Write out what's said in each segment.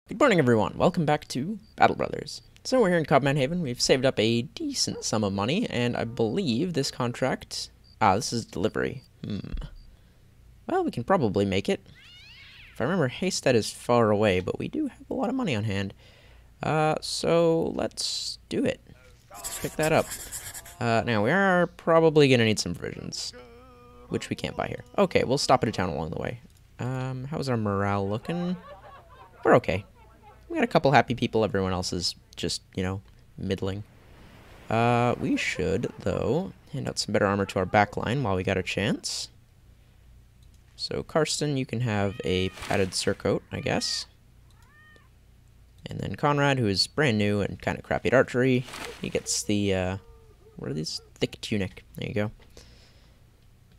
Good morning, everyone. Welcome back to Battle Brothers. So we're here in Cobman Haven. We've saved up a decent sum of money, and I believe this contract... this is delivery. Well, we can probably make it. If I remember, Haysted is far away, but we do have a lot of money on hand. So let's do it. Pick that up. Now, we are probably going to need some provisions, which we can't buy here. Okay, we'll stop at a town along the way. How's our morale looking? We're okay. We got a couple happy people, everyone else is just, middling. We should, though, hand out some better armor to our backline while we got a chance. So, Karsten, you can have a padded surcoat, I guess. And then Conrad, who is brand new and kind of crappy at archery, he gets the, what are these? Thick tunic. There you go.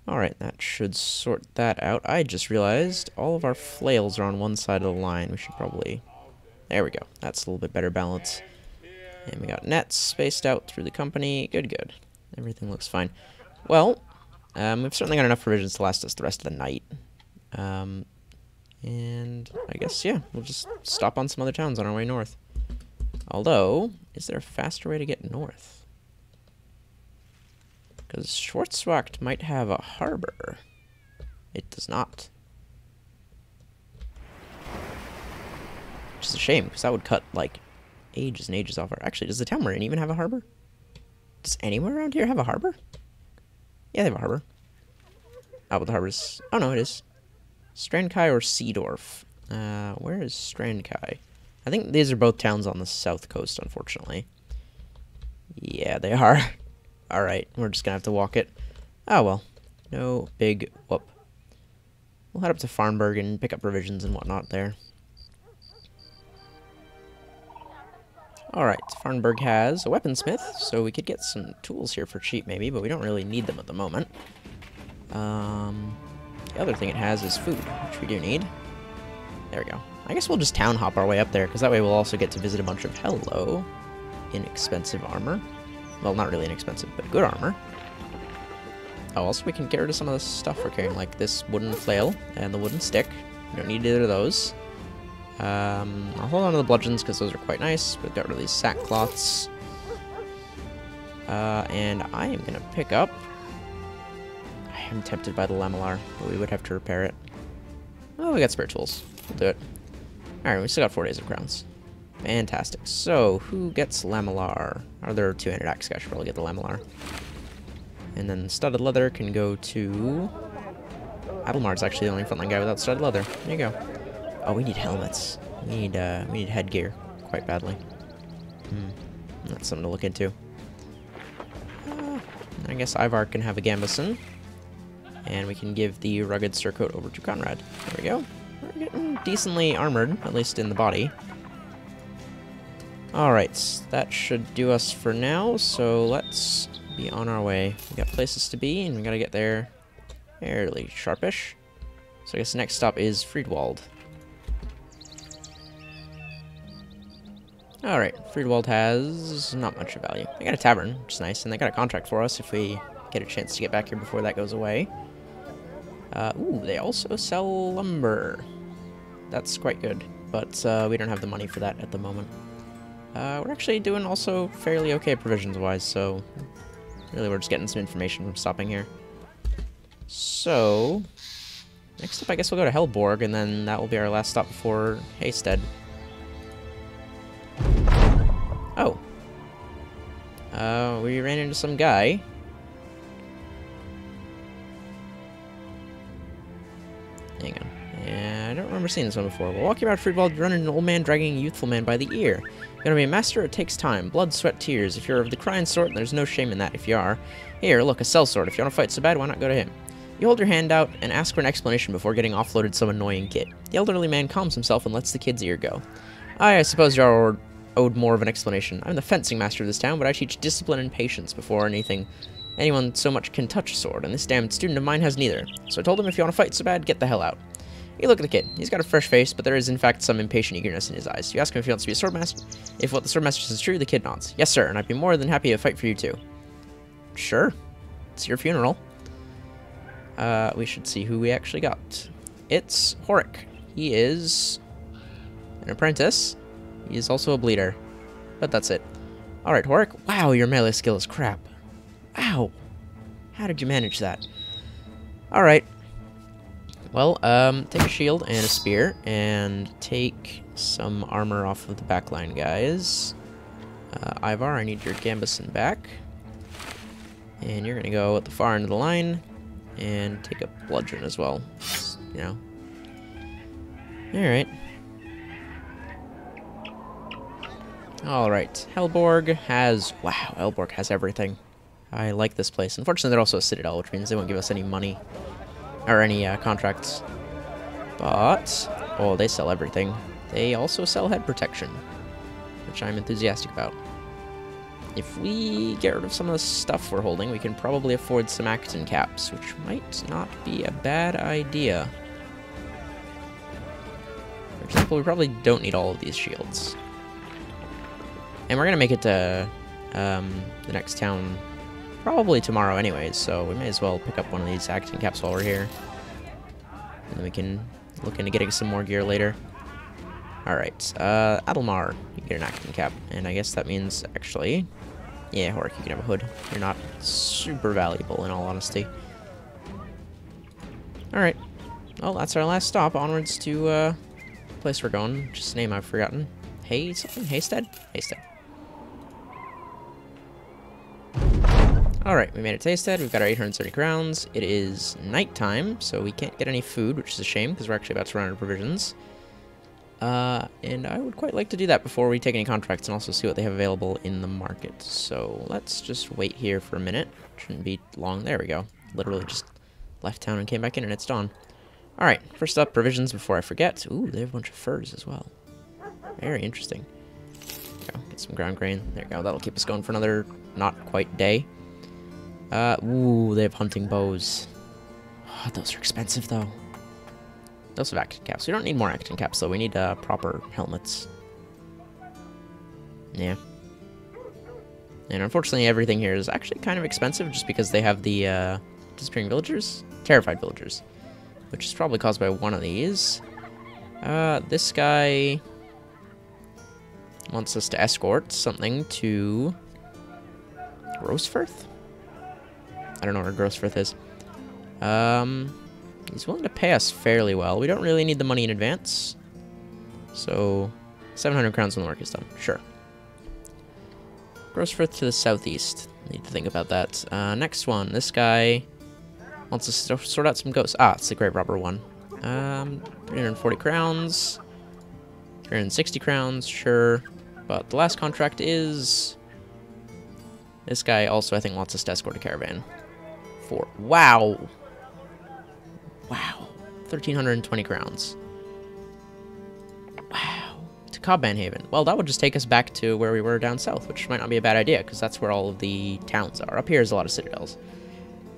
Alright, that should sort that out. I just realized all of our flails are on one side of the line. We should probably... There we go. That's a little bit better balance. And we got nets spaced out through the company. Good, good. Everything looks fine. Well, we've certainly got enough provisions to last us the rest of the night. And I guess, yeah, we'll just stop on some other towns on our way north. Although, is there a faster way to get north? Because Schwarzwacht might have a harbor. It does not. Which is a shame, because that would cut, like, ages and ages off our... Actually, does the town we're in even have a harbor? Does anywhere around here have a harbor? Yeah, they have a harbor. Oh, but the harbor's... Oh, no, it is. Strandkai or Seedorf. Where is Strandkai? I think these are both towns on the south coast, unfortunately. Yeah, they are. Alright, we're just gonna have to walk it. Oh, well. No big whoop. We'll head up to Farnburg and pick up provisions and whatnot there. Alright, Farnburg has a weaponsmith, so we could get some tools here for cheap maybe, but we don't really need them at the moment. The other thing it has is food, which we do need. There we go. I guess we'll just town hop our way up there, because that way we'll also get to visit a bunch of, hello, inexpensive armor. Well, not really inexpensive, but good armor. Oh, also we can get rid of some of the stuff we're carrying, like this wooden flail and the wooden stick. We don't need either of those. I'll hold on to the bludgeons because those are quite nice. We've got rid of these sackcloths. And I am going to pick up... I am tempted by the lamellar, but we would have to repair it. Oh, we got spare tools. We'll do it. Alright, we still got 4 days of crowns. Fantastic. So, who gets lamellar? Are there two-handed axe guy? I should probably get the lamellar. And then studded leather can go to... Adelmar's actually the only frontline guy without studded leather. There you go. Oh, we need helmets. We need headgear quite badly. That's something to look into. I guess Ivar can have a gambeson. And we can give the rugged surcoat over to Conrad. There we go. We're getting decently armored, at least in the body. Alright, that should do us for now, so let's be on our way. We got places to be, and we gotta get there fairly sharpish. So I guess the next stop is Friedwald. Alright, Friedwald has not much of value. They got a tavern, which is nice, and they got a contract for us if we get a chance to get back here before that goes away. Ooh, they also sell lumber. That's quite good, but we don't have the money for that at the moment. We're actually doing also fairly okay provisions-wise, so really we're just getting some information from stopping here. So, next up I guess we'll go to Helborg, and then that will be our last stop before Haysted. Oh. We ran into some guy. Hang on. Yeah, I don't remember seeing this one before. While walking around Friedwald, you run into an old man dragging a youthful man by the ear. You're gonna be a master, it takes time. Blood, sweat, tears. If you're of the crying sort, there's no shame in that if you are. Here, look, a sellsword. If you want to fight so bad, why not go to him? You hold your hand out and ask for an explanation before getting offloaded some annoying kid. The elderly man calms himself and lets the kid's ear go. I suppose you're owed more of an explanation. I'm the fencing master of this town, but I teach discipline and patience before anyone so much can touch a sword, and this damned student of mine has neither. So I told him if you want to fight so bad, get the hell out. You look at the kid. He's got a fresh face, but there is in fact some impatient eagerness in his eyes. You ask him if he wants to be a swordmaster. If what the swordmaster says is true, the kid nods. Yes, sir, and I'd be more than happy to fight for you too. Sure. It's your funeral. We should see who we actually got. It's Horik. He is an apprentice. He is also a bleeder. But that's it. Alright, Horik. Wow, your melee skill is crap. Wow. How did you manage that? Alright. Well, take a shield and a spear, and take some armor off of the backline, guys. Ivar, I need your gambeson back. And you're gonna go at the far end of the line, and take a bludgeon as well. Just, you know. Alright. Alright, Helborg has... Wow, Helborg has everything. I like this place. Unfortunately, they're also a citadel, which means they won't give us any money. Or any contracts. But... Oh, they sell everything. They also sell head protection, which I'm enthusiastic about. If we get rid of some of the stuff we're holding, we can probably afford some Acton caps, which might not be a bad idea. For example, we probably don't need all of these shields. And we're going to make it to the next town probably tomorrow anyways, so we may as well pick up one of these Acton caps while we're here. And then we can look into getting some more gear later. Alright, Adelmar, you get an Acton cap, and I guess that means, actually... Yeah, Horik, you can have a hood. You're not super valuable, in all honesty. Alright. Well, that's our last stop. Onwards to, the place we're going. Just a name I've forgotten. Hay something? Haystead? Haystead. Alright, we made it to Haystead. We've got our 830 crowns. It is nighttime, so we can't get any food, which is a shame, because we're actually about to run out of provisions. And I would quite like to do that before we take any contracts and also see what they have available in the market. So let's just wait here for a minute. Shouldn't be long. There we go. Literally just left town and came back in and it's dawn. Alright, first up, provisions before I forget. Ooh, they have a bunch of furs as well. Very interesting. There we go. Get some ground grain. There we go. That'll keep us going for another not quite day. Ooh, they have hunting bows. Oh, those are expensive though. They also have Acton caps. We don't need more Acton caps, though. We need proper helmets. Yeah. And unfortunately, everything here is actually kind of expensive just because they have the disappearing villagers? Terrified villagers. Which is probably caused by one of these. This guy wants us to escort something to Grosfirth? I don't know where Grosfirth is. He's willing to pay us fairly well. We don't really need the money in advance. So, 700 crowns when the work is done. Sure. Grosfirth to the southeast. Need to think about that. Next one. This guy wants us to sort out some ghosts. Ah, it's the Grave Robber one. 340 crowns. 360 crowns, sure. But the last contract is... This guy also, I think, wants us to escort a caravan. For... Wow! Wow. 1,320 crowns. Wow. To Cobbanhaven. Well, that would just take us back to where we were down south, which might not be a bad idea, because that's where all of the towns are. Up here is a lot of citadels.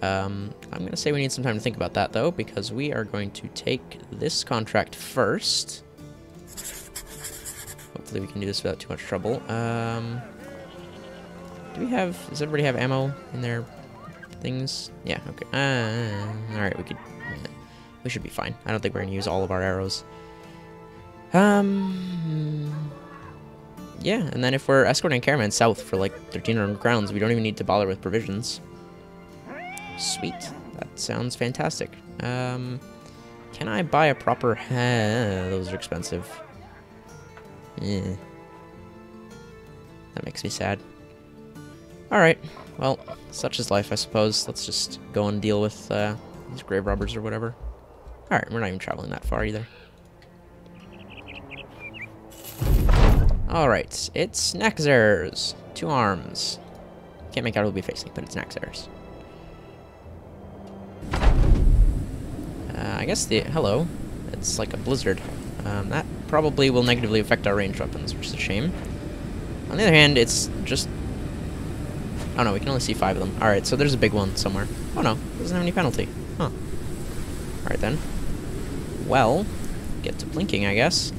I'm going to say we need some time to think about that, though, because we are going to take this contract first. Hopefully we can do this without too much trouble. Do we have... Does everybody have ammo in their things? Yeah, okay. Alright, we could... We should be fine. I don't think we're going to use all of our arrows. Yeah, and then if we're escorting a caravan south for like 1,300 crowns, we don't even need to bother with provisions. Sweet. That sounds fantastic. Can I buy a proper... those are expensive. Yeah. That makes me sad. Alright. Well, such is life, I suppose. Let's just go and deal with these grave robbers or whatever. Alright, we're not even traveling that far either. Alright, it's Naxxra's. 2 arms. Can't make out who we'll be facing, but it's Naxxra's. I guess the... Hello. It's like a blizzard. That probably will negatively affect our ranged weapons, which is a shame. On the other hand, it's just... Oh no, we can only see 5 of them. Alright, so there's a big one somewhere. Oh no, doesn't have any penalty. Huh. Alright then. Well, get to blinking, I guess.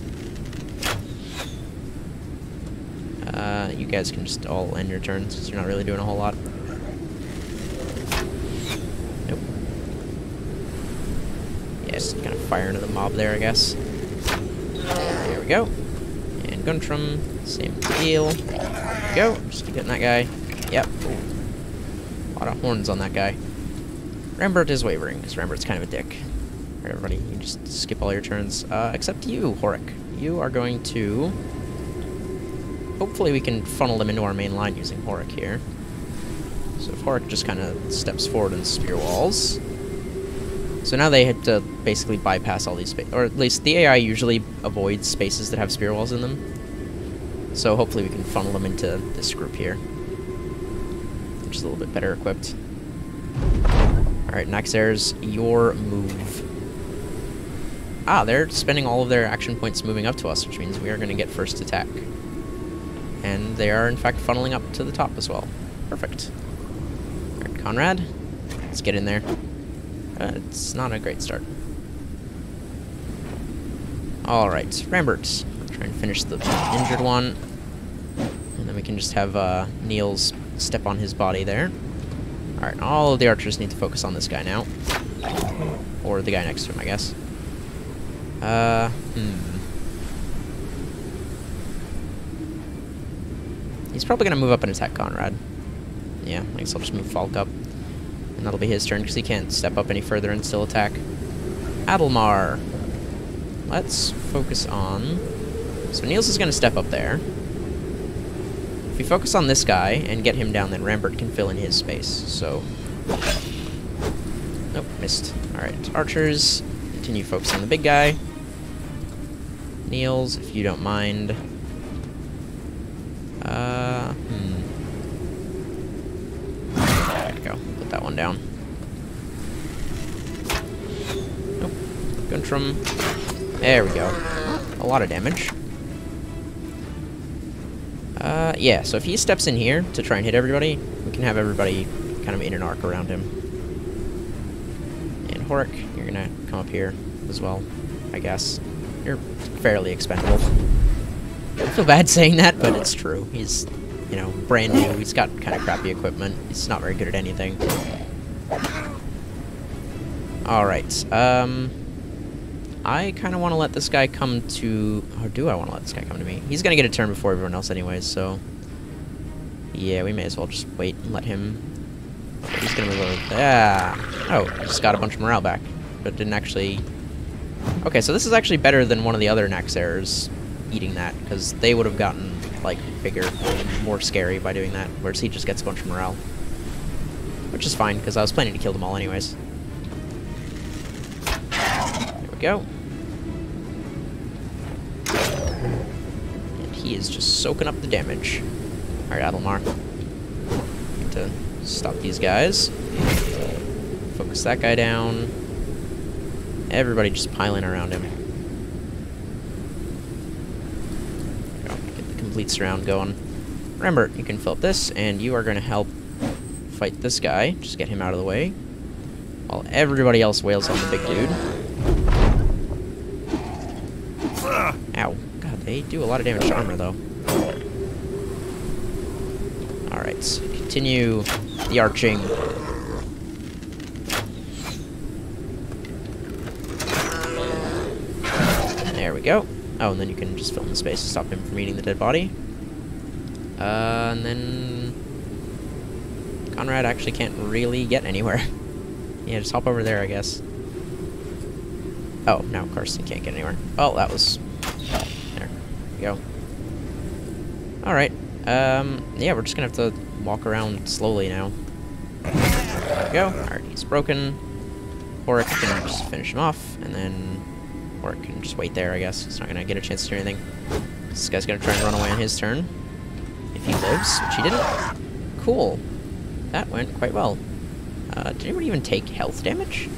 You guys can just all end your turns, because you're not really doing a whole lot. Nope. Yeah, just kind of fire into the mob there, I guess. There we go. And Guntram, same deal. There we go. Just keep hitting that guy. Yep. Ooh. A lot of horns on that guy. Rambert is wavering, because Rambert's kind of a dick. Alright, everybody, you just skip all your turns. Except you, Horik. You are going to... Hopefully we can funnel him into our main line using Horik here. So if Horik just kind of steps forward and spear walls. So now they had to basically bypass all these spaces. Or at least the AI usually avoids spaces that have spear walls in them. So hopefully we can funnel them into this group here. Which is a little bit better equipped. Alright, Naxxairs, your move. Ah, they're spending all of their action points moving up to us, which means we are going to get first attack. And they are, in fact, funneling up to the top as well. Perfect. Alright, Conrad, let's get in there. It's not a great start. Alright, Rambert. Try and finish the injured one. And then we can just have Niels step on his body there. Alright, all of the archers need to focus on this guy now. Or the guy next to him, I guess. He's probably going to move up and attack Conrad. Yeah, I guess I'll just move Falk up. And that'll be his turn, because he can't step up any further and still attack. Adelmar. Let's focus on... So Niels is going to step up there. If we focus on this guy and get him down, then Rambert can fill in his space, so... Nope, missed. Alright, archers, continue focusing on the big guy. Niels, if you don't mind. There we go. Put that one down. Nope. Guntram. There we go. A lot of damage. Yeah, so if he steps in here to try and hit everybody, we can have everybody kind of in an arc around him. And Horik, you're gonna come up here as well, I guess. You're fairly expendable. I feel bad saying that, but it's true. He's, you know, brand new. He's got kind of crappy equipment. He's not very good at anything. Alright, I kind of want to let this guy come to... Or do I want to let this guy come to me? He's going to get a turn before everyone else anyways, so... Yeah, we may as well just wait and let him... He's going to move over... Ah! Oh, just got a bunch of morale back. But didn't actually... Okay, so this is actually better than one of the other Naxxairs eating that, because they would have gotten, like, bigger and more scary by doing that, whereas he just gets a bunch of morale. Which is fine, because I was planning to kill them all anyways. There we go. And he is just soaking up the damage. Alright, Adelmar. Need to stop these guys. Focus that guy down. Everybody just piling around him. Go. Get the complete surround going. Rambert, you can fill up this, and you are going to help fight this guy. Just get him out of the way. While everybody else wails on the big dude. Ow. God, they do a lot of damage to armor, though. Alright, continue the arching. There we go. Oh, and then you can just fill in the space to stop him from eating the dead body. And then... Conrad actually can't really get anywhere. Yeah, just hop over there, I guess. Oh, now Karsten can't get anywhere. Well, that was... There we go. Alright. Yeah, we're just gonna have to walk around slowly now. There we go. Alright, he's broken. Horik can just finish him off, and then... Or it can just wait there, I guess. He's not going to get a chance to do anything. This guy's going to try and run away on his turn. If he lives, which he didn't. Cool. That went quite well. Did anyone even take health damage?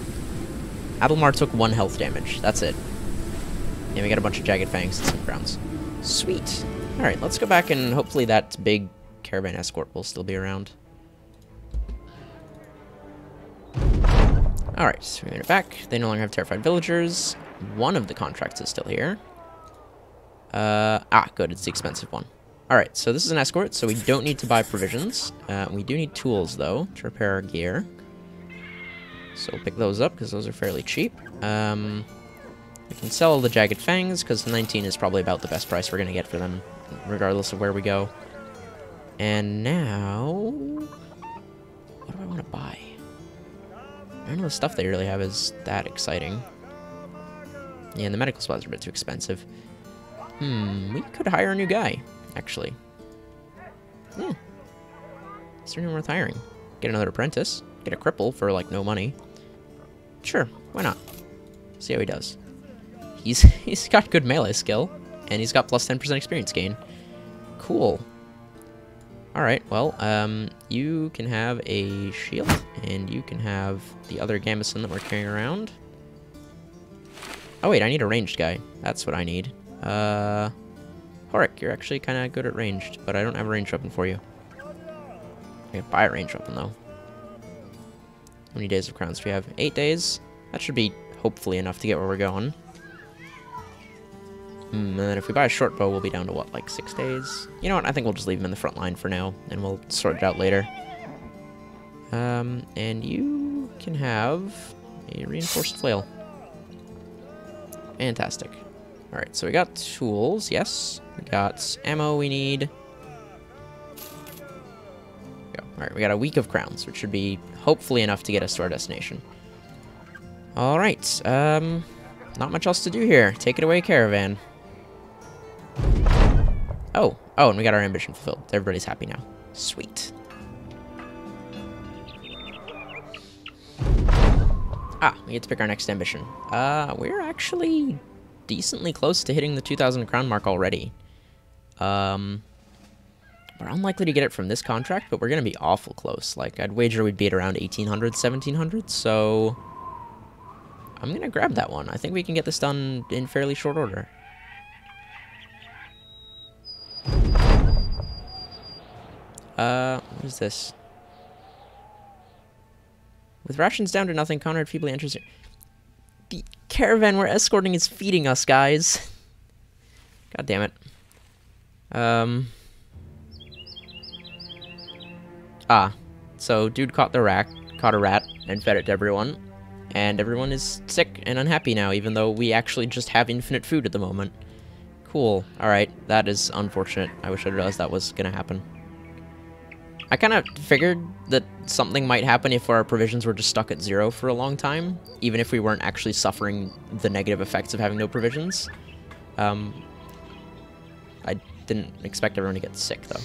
Adelmar took 1 health damage. That's it. Yeah, we got a bunch of Jagged Fangs and some crowns. Sweet. Alright, let's go back and hopefully that big caravan escort will still be around. Alright, so we made it back. They no longer have terrified villagers. One of the contracts is still here. Good, it's the expensive one. Alright, so this is an escort, so we don't need to buy provisions. We do need tools, though, to repair our gear. So we'll pick those up, because those are fairly cheap. And We can sell the Jagged Fangs, because 19 is probably about the best price we're going to get for them, regardless of where we go. And now... what do I want to buy? None of the stuff they really have is that exciting. Yeah, and the medical supplies are a bit too expensive. We could hire a new guy, actually. Yeah. Certainly worth hiring. Get another apprentice. Get a cripple for, like, no money. Sure, why not? See how he does. He's got good melee skill, and he's got plus 10% experience gain. Cool. Alright, well, you can have a shield, and you can have the other gambeson that we're carrying around. Oh wait, I need a ranged guy. That's what I need. Horik, you're actually kind of good at ranged, but I don't have a ranged weapon for you. I can buy a ranged weapon, though. How many days of crowns do we have? 8 days? That should be, hopefully, enough to get where we're going. And then if we buy a short bow, we'll be down to, what, like 6 days? You know what, I think we'll just leave him in the front line for now, and we'll sort it out later. And you can have a reinforced flail. Fantastic. Alright, so we got tools, yes. We got ammo we need. Alright, we got a week of crowns, which should be hopefully enough to get us to our destination. Alright, not much else to do here. Take it away, caravan. Oh, and we got our ambition fulfilled. Everybody's happy now. Sweet. We get to pick our next ambition. We're actually decently close to hitting the 2,000 crown mark already. We're unlikely to get it from this contract, but we're going to be awful close. Like, I'd wager we'd be at around 1,800, 1,700, so... I'm going to grab that one. I think we can get this done in fairly short order. What is this? With rations down to nothing, Conrad feebly enters... The caravan we're escorting is feeding us, guys. God damn it. So dude caught a rat, and fed it to everyone. And everyone is sick and unhappy now, even though we actually just have infinite food at the moment. Cool. Alright, that is unfortunate. I wish I'd realized that was gonna happen. I kind of figured that something might happen if our provisions were just stuck at 0 for a long time, even if we weren't actually suffering the negative effects of having no provisions. I didn't expect everyone to get sick, though.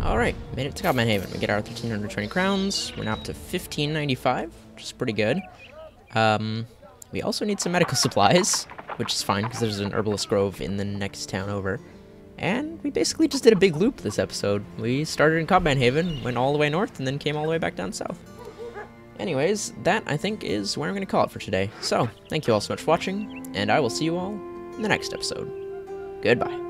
Alright, made it to Cobman Haven. We get our 1,320 crowns. We're now up to 1,595, which is pretty good. We also need some medical supplies, which is fine, because there's an herbalist grove in the next town over. And we basically just did a big loop this episode. We started in Cobman Haven, went all the way north, and then came all the way back down south. Anyways, that, I think, is where I'm going to call it for today. So, thank you all so much for watching, and I will see you all in the next episode. Goodbye.